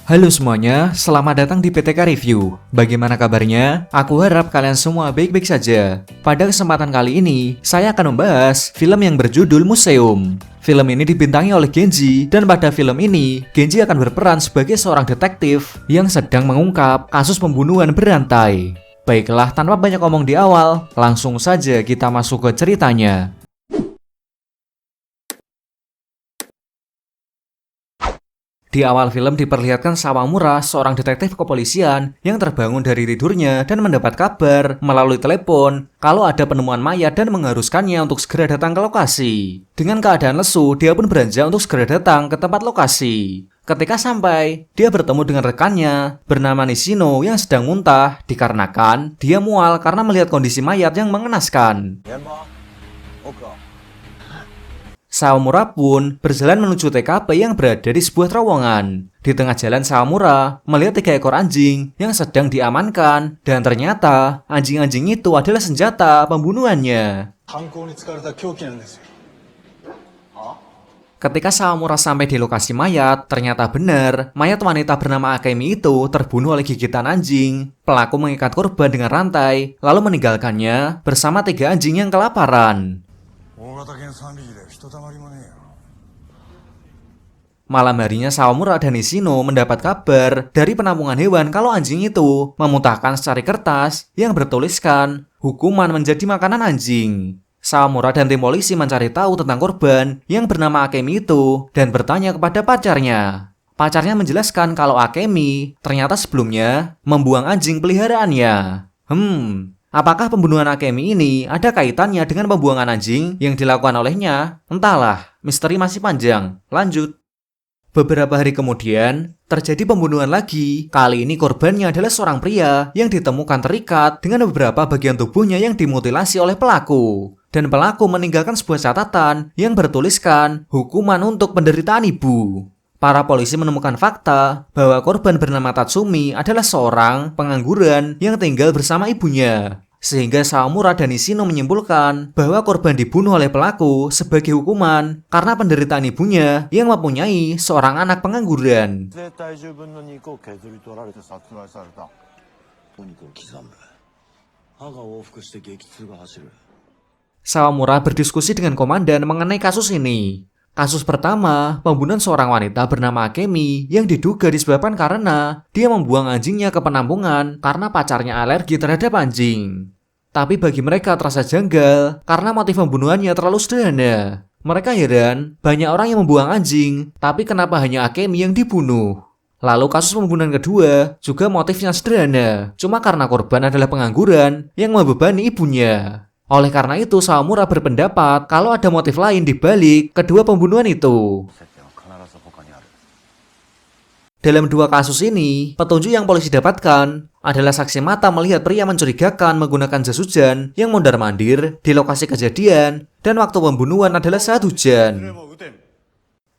Halo semuanya, selamat datang di PTK Review. Bagaimana kabarnya? Aku harap kalian semua baik-baik saja. Pada kesempatan kali ini, saya akan membahas film yang berjudul Museum. Film ini dibintangi oleh Genji, dan pada film ini, Genji akan berperan sebagai seorang detektif yang sedang mengungkap kasus pembunuhan berantai. Baiklah, tanpa banyak omong di awal, langsung saja kita masuk ke ceritanya. Di awal film diperlihatkan Sawamura, seorang detektif kepolisian yang terbangun dari tidurnya dan mendapat kabar melalui telepon kalau ada penemuan mayat dan mengharuskannya untuk segera datang ke lokasi. Dengan keadaan lesu, dia pun beranjak untuk segera datang ke tempat lokasi. Ketika sampai, dia bertemu dengan rekannya bernama Nishino yang sedang muntah dikarenakan dia mual karena melihat kondisi mayat yang mengenaskan. Sawamura pun berjalan menuju TKP yang berada di sebuah terowongan. Di tengah jalan Sawamura melihat 3 ekor anjing yang sedang diamankan dan ternyata anjing-anjing itu adalah senjata pembunuhannya. Ketika Sawamura sampai di lokasi mayat, ternyata benar mayat wanita bernama Akemi itu terbunuh oleh gigitan anjing. Pelaku mengikat korban dengan rantai lalu meninggalkannya bersama 3 anjing yang kelaparan. Malam harinya Sawamura dan Nishino mendapat kabar dari penampungan hewan kalau anjing itu memuntahkan secari kertas yang bertuliskan hukuman menjadi makanan anjing. Sawamura dan tim polisi mencari tahu tentang korban yang bernama Akemi itu dan bertanya kepada pacarnya. Pacarnya menjelaskan kalau Akemi ternyata sebelumnya membuang anjing peliharaannya. Apakah pembunuhan Akemi ini ada kaitannya dengan pembuangan anjing yang dilakukan olehnya? Entahlah, misteri masih panjang. Lanjut. Beberapa hari kemudian, terjadi pembunuhan lagi. Kali ini korbannya adalah seorang pria yang ditemukan terikat dengan beberapa bagian tubuhnya yang dimutilasi oleh pelaku. Dan pelaku meninggalkan sebuah catatan yang bertuliskan hukuman untuk penderitaan ibu. Para polisi menemukan fakta bahwa korban bernama Tatsumi adalah seorang pengangguran yang tinggal bersama ibunya. Sehingga Sawamura dan Nishino menyimpulkan bahwa korban dibunuh oleh pelaku sebagai hukuman karena penderitaan ibunya yang mempunyai seorang anak pengangguran. Sawamura berdiskusi dengan komandan mengenai kasus ini. Kasus pertama, pembunuhan seorang wanita bernama Akemi yang diduga disebabkan karena dia membuang anjingnya ke penampungan karena pacarnya alergi terhadap anjing. Tapi bagi mereka terasa janggal karena motif pembunuhannya terlalu sederhana. Mereka heran, banyak orang yang membuang anjing, tapi kenapa hanya Akemi yang dibunuh? Lalu kasus pembunuhan kedua juga motifnya sederhana, cuma karena korban adalah pengangguran yang membebani ibunya. Oleh karena itu, Sawamura berpendapat kalau ada motif lain di balik kedua pembunuhan itu. Dalam 2 kasus ini, petunjuk yang polisi dapatkan adalah saksi mata melihat pria mencurigakan menggunakan jas hujan yang mondar-mandir di lokasi kejadian dan waktu pembunuhan adalah saat hujan.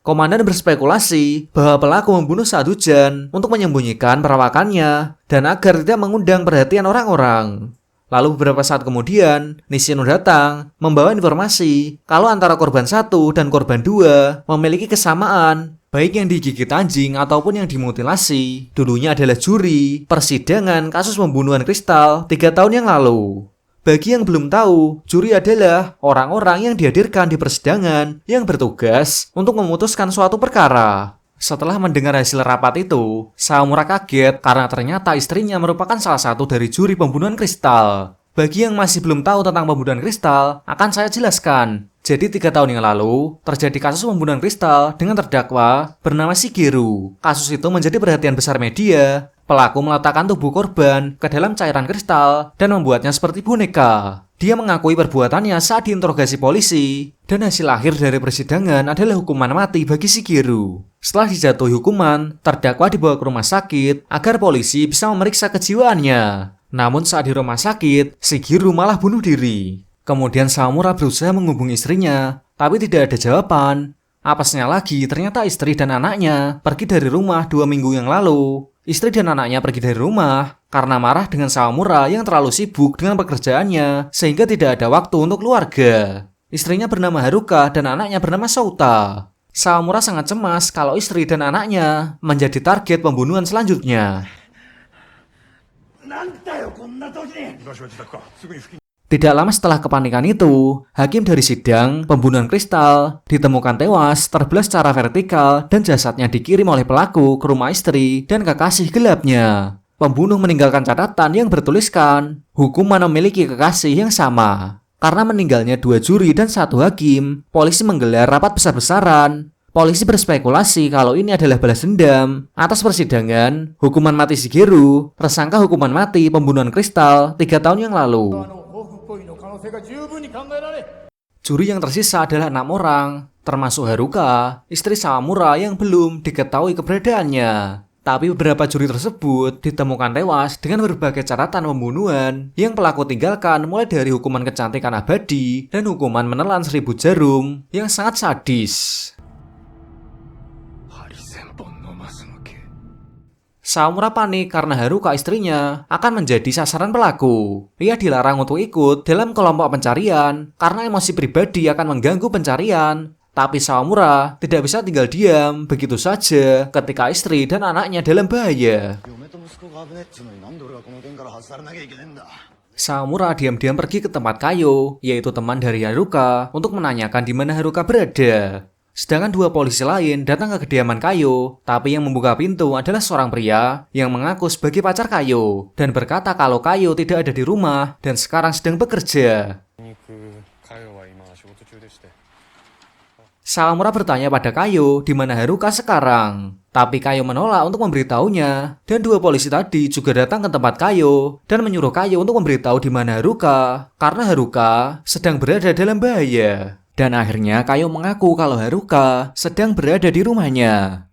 Komandan berspekulasi bahwa pelaku membunuh saat hujan untuk menyembunyikan perawakannya dan agar tidak mengundang perhatian orang-orang. Lalu beberapa saat kemudian, Nishino datang membawa informasi kalau antara korban 1 dan korban 2 memiliki kesamaan, baik yang digigit anjing ataupun yang dimutilasi. Dulunya adalah juri persidangan kasus pembunuhan Kristal 3 tahun yang lalu. Bagi yang belum tahu, juri adalah orang-orang yang dihadirkan di persidangan yang bertugas untuk memutuskan suatu perkara. Setelah mendengar hasil rapat itu, Sawamura kaget karena ternyata istrinya merupakan salah satu dari juri pembunuhan Kristal. Bagi yang masih belum tahu tentang pembunuhan Kristal, akan saya jelaskan. Jadi 3 tahun yang lalu, terjadi kasus pembunuhan Kristal dengan terdakwa bernama Shigeru. Kasus itu menjadi perhatian besar media. Pelaku meletakkan tubuh korban ke dalam cairan kristal dan membuatnya seperti boneka. Dia mengakui perbuatannya saat diinterogasi polisi, dan hasil akhir dari persidangan adalah hukuman mati bagi Shigeru. Setelah dijatuhi hukuman, terdakwa dibawa ke rumah sakit agar polisi bisa memeriksa kejiwaannya. Namun saat di rumah sakit, Shigeru malah bunuh diri. Kemudian Sawamura berusaha menghubungi istrinya, tapi tidak ada jawaban. Apesnya lagi, ternyata istri dan anaknya pergi dari rumah 2 minggu yang lalu. Istri dan anaknya pergi dari rumah karena marah dengan Sawamura yang terlalu sibuk dengan pekerjaannya sehingga tidak ada waktu untuk keluarga. Istrinya bernama Haruka dan anaknya bernama Souta. Sawamura sangat cemas kalau istri dan anaknya menjadi target pembunuhan selanjutnya. Tidak lama setelah kepanikan itu, hakim dari sidang pembunuhan Kristal ditemukan tewas terbelah secara vertikal dan jasadnya dikirim oleh pelaku ke rumah istri dan kekasih gelapnya. Pembunuh meninggalkan catatan yang bertuliskan, hukuman memiliki kekasih yang sama. Karena meninggalnya 2 juri dan 1 hakim, polisi menggelar rapat besar-besaran. Polisi berspekulasi kalau ini adalah balas dendam atas persidangan hukuman mati Shigeru, tersangka hukuman mati pembunuhan Kristal 3 tahun yang lalu. Juri yang tersisa adalah 6 orang, termasuk Haruka, istri Sawamura yang belum diketahui keberadaannya. Tapi beberapa juri tersebut ditemukan tewas dengan berbagai catatan pembunuhan yang pelaku tinggalkan, mulai dari hukuman kecantikan abadi dan hukuman menelan 1000 jarum yang sangat sadis. Sawamura panik karena Haruka istrinya akan menjadi sasaran pelaku. Ia dilarang untuk ikut dalam kelompok pencarian karena emosi pribadi akan mengganggu pencarian. Tapi Sawamura tidak bisa tinggal diam begitu saja ketika istri dan anaknya dalam bahaya. Sawamura diam-diam pergi ke tempat Kayo, yaitu teman dari Haruka, untuk menanyakan di mana Haruka berada. Sedangkan 2 polisi lain datang ke kediaman Kayo, tapi yang membuka pintu adalah seorang pria yang mengaku sebagai pacar Kayo dan berkata kalau Kayo tidak ada di rumah dan sekarang sedang bekerja. Sawamura bertanya pada Kayo di mana Haruka sekarang, tapi Kayo menolak untuk memberitahunya. Dan 2 polisi tadi juga datang ke tempat Kayo dan menyuruh Kayo untuk memberitahu di mana Haruka karena Haruka sedang berada dalam bahaya. Dan akhirnya Kayo mengaku kalau Haruka sedang berada di rumahnya.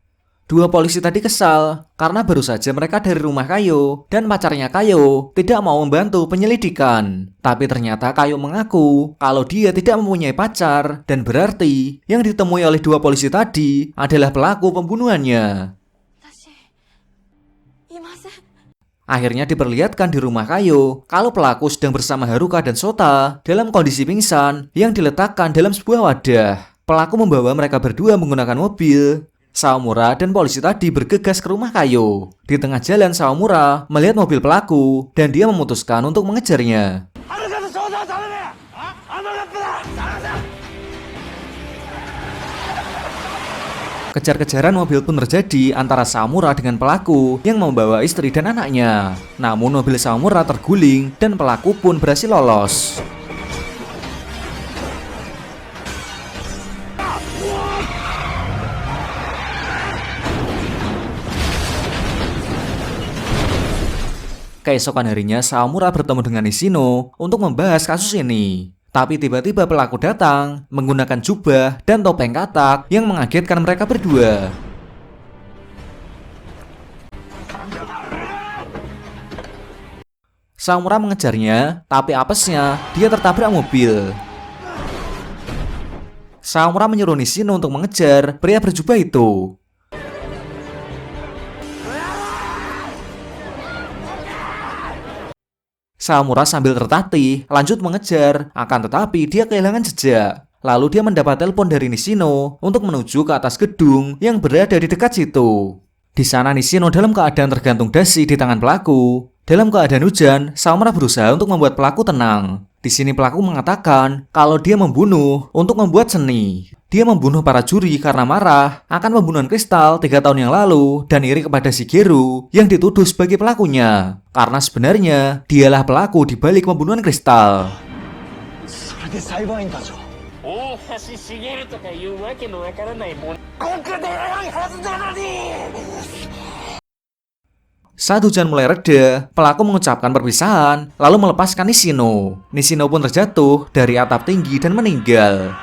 2 polisi tadi kesal karena baru saja mereka dari rumah Kayo dan pacarnya Kayo tidak mau membantu penyelidikan. Tapi ternyata Kayo mengaku kalau dia tidak mempunyai pacar dan berarti yang ditemui oleh 2 polisi tadi adalah pelaku pembunuhannya. Akhirnya diperlihatkan di rumah Kayo kalau pelaku sedang bersama Haruka dan Sota dalam kondisi pingsan yang diletakkan dalam sebuah wadah. Pelaku membawa mereka berdua menggunakan mobil. Sawamura dan polisi tadi bergegas ke rumah Kayo. Di tengah jalan Sawamura melihat mobil pelaku dan dia memutuskan untuk mengejarnya. Kejar-kejaran mobil pun terjadi antara Sawamura dengan pelaku yang membawa istri dan anaknya. Namun mobil Sawamura terguling dan pelaku pun berhasil lolos. Keesokan harinya Sawamura bertemu dengan Nishino untuk membahas kasus ini. Tapi tiba-tiba pelaku datang menggunakan jubah dan topeng katak yang mengagetkan mereka berdua. Sawamura mengejarnya, tapi apesnya dia tertabrak mobil. Sawamura menyuruh Nishino untuk mengejar pria berjubah itu. Sawamura sambil tertatih lanjut mengejar, akan tetapi dia kehilangan jejak. Lalu dia mendapat telepon dari Nishino untuk menuju ke atas gedung yang berada di dekat situ. Di sana Nishino dalam keadaan tergantung dasi di tangan pelaku. Dalam keadaan hujan, Sawamura berusaha untuk membuat pelaku tenang. Di sini pelaku mengatakan kalau dia membunuh untuk membuat seni. Dia membunuh para juri karena marah akan pembunuhan Kristal 3 tahun yang lalu dan iri kepada Shigeru yang dituduh sebagai pelakunya. Karena sebenarnya dialah pelaku di balik pembunuhan Kristal. Saat hujan mulai reda, pelaku mengucapkan perpisahan lalu melepaskan Nishino. Nishino pun terjatuh dari atap tinggi dan meninggal.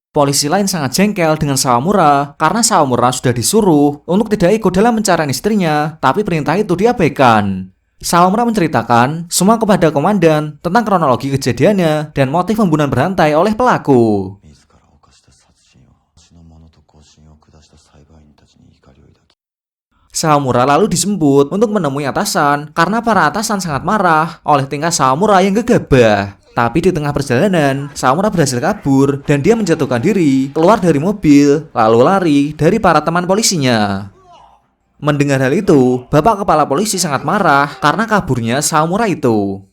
Polisi lain sangat jengkel dengan Sawamura karena Sawamura sudah disuruh untuk tidak ikut dalam pencarian istrinya, tapi perintah itu diabaikan. Sawamura menceritakan semua kepada komandan tentang kronologi kejadiannya dan motif pembunuhan berantai oleh pelaku. Sawamura lalu dijemput untuk menemui atasan karena para atasan sangat marah oleh tingkah Sawamura yang gegabah. Tapi di tengah perjalanan, Saomura berhasil kabur dan dia menjatuhkan diri keluar dari mobil, lalu lari dari para teman polisinya. Mendengar hal itu, bapak kepala polisi sangat marah karena kaburnya Saomura itu.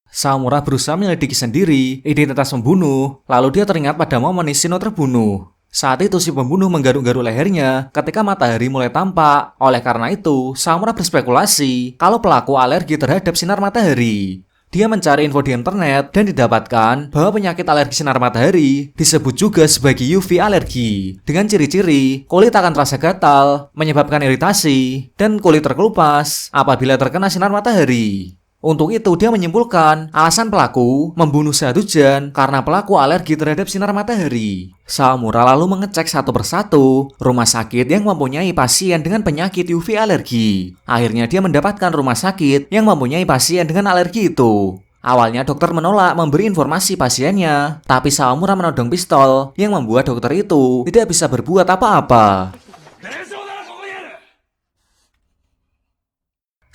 Saomura berusaha menyelidiki sendiri identitas pembunuh, lalu dia teringat pada momen Nishino terbunuh. Saat itu si pembunuh menggaruk-garuk lehernya ketika matahari mulai tampak. Oleh karena itu, Saomura berspekulasi kalau pelaku alergi terhadap sinar matahari. Dia mencari info di internet dan didapatkan bahwa penyakit alergi sinar matahari disebut juga sebagai UV alergi. Dengan ciri-ciri, kulit akan terasa gatal, menyebabkan iritasi, dan kulit terkelupas apabila terkena sinar matahari. Untuk itu, dia menyimpulkan alasan pelaku membunuh saat hujan karena pelaku alergi terhadap sinar matahari. Saomura lalu mengecek satu persatu rumah sakit yang mempunyai pasien dengan penyakit UV alergi. Akhirnya dia mendapatkan rumah sakit yang mempunyai pasien dengan alergi itu. Awalnya dokter menolak memberi informasi pasiennya, tapi Saomura menodong pistol yang membuat dokter itu tidak bisa berbuat apa-apa.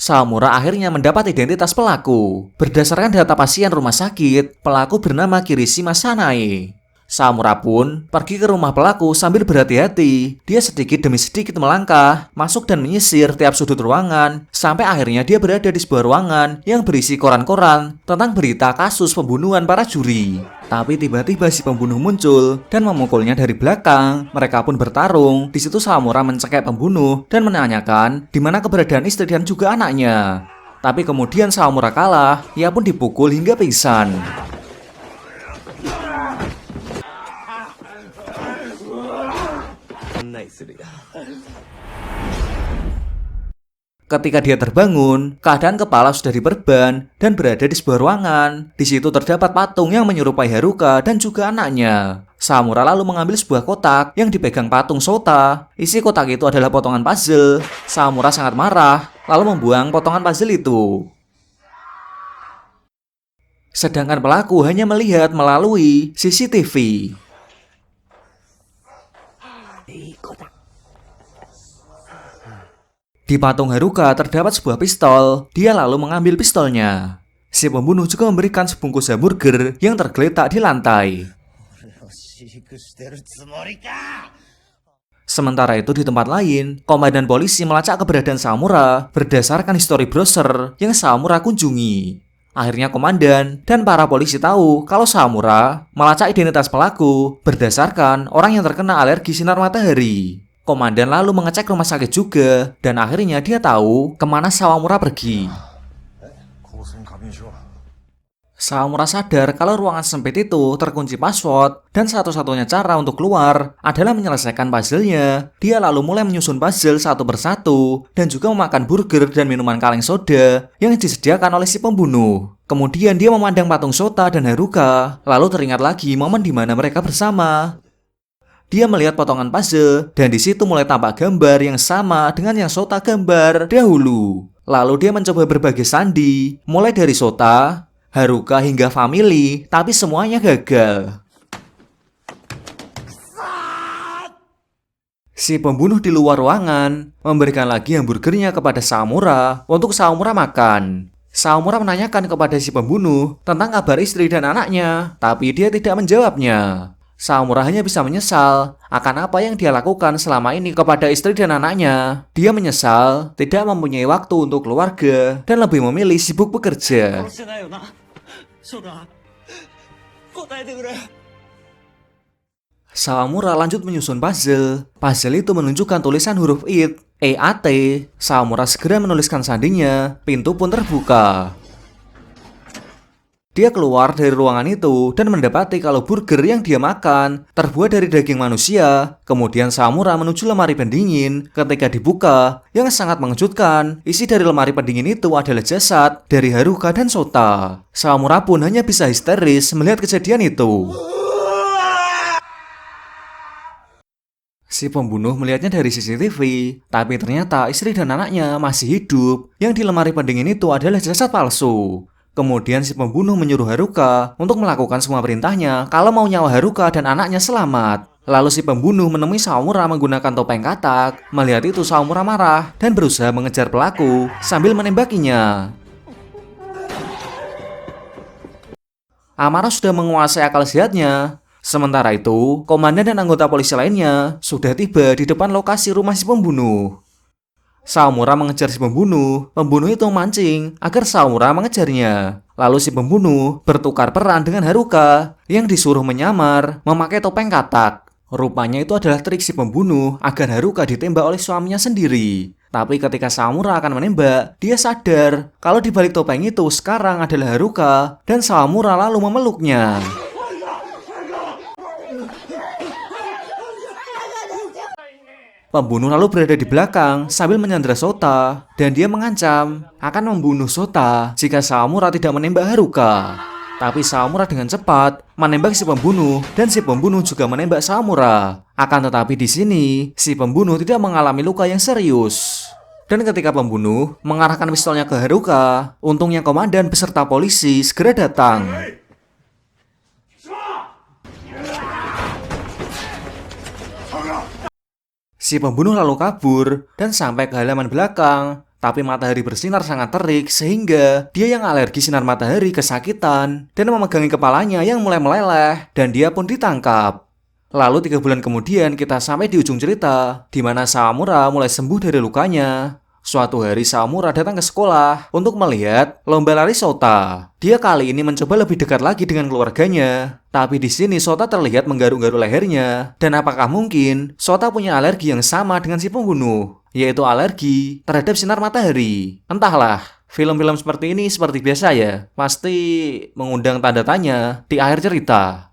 Saomura akhirnya mendapat identitas pelaku. Berdasarkan data pasien rumah sakit, pelaku bernama Kirishima Sanae. Saomura pun pergi ke rumah pelaku sambil berhati-hati. Dia sedikit demi sedikit melangkah, masuk dan menyisir tiap sudut ruangan, sampai akhirnya dia berada di sebuah ruangan yang berisi koran-koran tentang berita kasus pembunuhan para juri. Tapi tiba-tiba si pembunuh muncul dan memukulnya dari belakang. Mereka pun bertarung. Di situ Saomura mencekik pembunuh dan menanyakan di mana keberadaan istri dan juga anaknya. Tapi kemudian Saomura kalah. Ia pun dipukul hingga pingsan. Ketika dia terbangun, keadaan kepala sudah diperban dan berada di sebuah ruangan. Di situ terdapat patung yang menyerupai Haruka dan juga anaknya. Saomura lalu mengambil sebuah kotak yang dipegang patung Sota. Isi kotak itu adalah potongan puzzle. Saomura sangat marah, lalu membuang potongan puzzle itu. Sedangkan pelaku hanya melihat melalui CCTV. Di patung Haruka terdapat sebuah pistol. Dia lalu mengambil pistolnya. Si pembunuh juga memberikan sebungkus hamburger yang tergeletak di lantai. Sementara itu di tempat lain, komandan polisi melacak keberadaan Saomura berdasarkan histori browser yang Saomura kunjungi. Akhirnya komandan dan para polisi tahu kalau Saomura melacak identitas pelaku berdasarkan orang yang terkena alergi sinar matahari. Komandan lalu mengecek rumah sakit juga, dan akhirnya dia tahu kemana Saomura pergi. Saomura sadar kalau ruangan sempit itu terkunci password, dan satu-satunya cara untuk keluar adalah menyelesaikan puzzle-nya. Dia lalu mulai menyusun puzzle satu persatu, dan juga memakan burger dan minuman kaleng soda yang disediakan oleh si pembunuh. Kemudian dia memandang patung Sota dan Haruka, lalu teringat lagi momen di mana mereka bersama. Dia melihat potongan puzzle, dan di situ mulai tampak gambar yang sama dengan yang Sota gambar dahulu. Lalu dia mencoba berbagai sandi, mulai dari Sota, Haruka hingga family, tapi semuanya gagal. Si pembunuh di luar ruangan memberikan lagi hamburgernya kepada Saomura untuk Saomura makan. Saomura menanyakan kepada si pembunuh tentang kabar istri dan anaknya, tapi dia tidak menjawabnya. Saomura hanya bisa menyesal akan apa yang dia lakukan selama ini kepada istri dan anaknya. Dia menyesal tidak mempunyai waktu untuk keluarga dan lebih memilih sibuk bekerja. Saomura lanjut menyusun puzzle. Puzzle itu menunjukkan tulisan huruf IT, EAT. Saomura segera menuliskan sandinya. Pintu pun terbuka. Dia keluar dari ruangan itu dan mendapati kalau burger yang dia makan terbuat dari daging manusia. Kemudian Saomura menuju lemari pendingin. Ketika dibuka, yang sangat mengejutkan, isi dari lemari pendingin itu adalah jasad dari Haruka dan Sota. Saomura pun hanya bisa histeris melihat kejadian itu. Si pembunuh melihatnya dari CCTV, tapi ternyata istri dan anaknya masih hidup. Yang di lemari pendingin itu adalah jasad palsu. Kemudian si pembunuh menyuruh Haruka untuk melakukan semua perintahnya kalau mau nyawa Haruka dan anaknya selamat. Lalu si pembunuh menemui Saomura menggunakan topeng katak. Melihat itu Saomura marah dan berusaha mengejar pelaku sambil menembakinya. Amara sudah menguasai akal sehatnya. Sementara itu, komandan dan anggota polisi lainnya sudah tiba di depan lokasi rumah si pembunuh. Saomura mengejar si pembunuh. Pembunuh itu memancing agar Saomura mengejarnya. Lalu si pembunuh bertukar peran dengan Haruka yang disuruh menyamar memakai topeng katak. Rupanya itu adalah trik si pembunuh agar Haruka ditembak oleh suaminya sendiri. Tapi ketika Saomura akan menembak, dia sadar kalau di balik topeng itu sekarang adalah Haruka dan Saomura lalu memeluknya. Pembunuh lalu berada di belakang sambil menyandra Sota dan dia mengancam akan membunuh Sota jika Saomura tidak menembak Haruka. Tapi Saomura dengan cepat menembak si pembunuh dan si pembunuh juga menembak Saomura. Akan tetapi di sini si pembunuh tidak mengalami luka yang serius. Dan ketika pembunuh mengarahkan pistolnya ke Haruka, untungnya komandan beserta polisi segera datang. Si pembunuh lalu kabur dan sampai ke halaman belakang. Tapi matahari bersinar sangat terik sehingga dia yang alergi sinar matahari kesakitan dan memegangi kepalanya yang mulai meleleh dan dia pun ditangkap. Lalu 3 bulan kemudian kita sampai di ujung cerita di mana Saomura mulai sembuh dari lukanya. Suatu hari Saomura datang ke sekolah untuk melihat lomba lari Sota. Dia kali ini mencoba lebih dekat lagi dengan keluarganya. Tapi di sini Sota terlihat menggaruk-garuk lehernya. Dan apakah mungkin Sota punya alergi yang sama dengan si pembunuh? Yaitu alergi terhadap sinar matahari. Entahlah, film-film seperti ini seperti biasa ya, pasti mengundang tanda tanya di akhir cerita.